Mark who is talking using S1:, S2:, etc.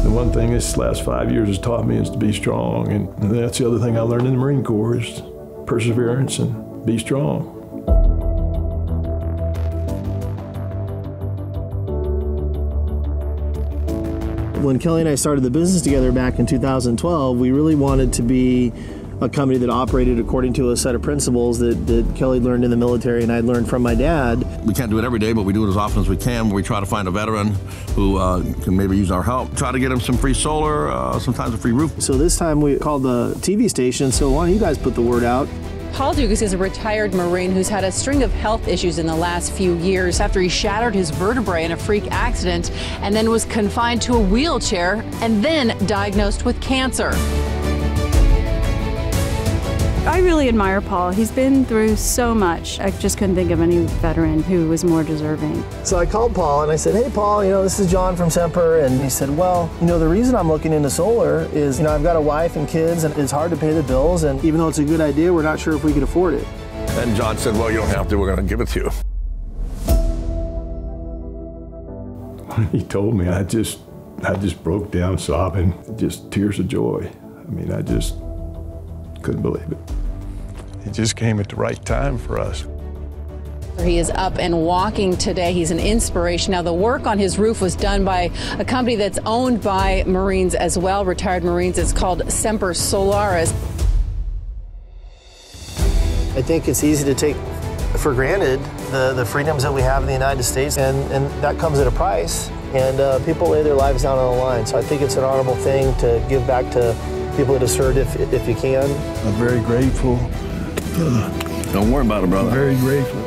S1: The one thing this last 5 years has taught me is to be strong, and that's the other thing I learned in the Marine Corps is perseverance and be strong.
S2: When Kelly and I started the business together back in 2012, we really wanted to be a company that operated according to a set of principles that Kelly learned in the military and I learned from my dad.
S3: We can't do it every day, but we do it as often as we can. We try to find a veteran who can maybe use our help. Try to get them some free solar, sometimes a free roof.
S2: So this time we called the TV station, so why don't you guys put the word out?
S4: Paul Dugas is a retired Marine who's had a string of health issues in the last few years after he shattered his vertebrae in a freak accident and then was confined to a wheelchair and then diagnosed with cancer.
S5: I really admire Paul. He's been through so much. I just couldn't think of any veteran who was more deserving.
S2: So I called Paul and I said, hey Paul, this is John from Semper. And he said, well, the reason I'm looking into solar is, I've got a wife and kids and it's hard to pay the bills. And even though it's a good idea, we're not sure if we could afford it.
S3: And John said, well, you don't have to, we're going to give it to you.
S1: When he told me, I just broke down sobbing, just tears of joy. I just couldn't believe it. It just came at the right time for us.
S4: He is up and walking today. He's an inspiration. Now, the work on his roof was done by a company that's owned by Marines as well, retired Marines. It's called Semper Solaris.
S2: I think it's easy to take for granted the freedoms that we have in the United States, and that comes at a price. And people lay their lives down on the line. So I think it's an honorable thing to give back to people that have served if you can.
S1: I'm very grateful.
S3: Don't worry about it, brother.
S1: I'm very grateful.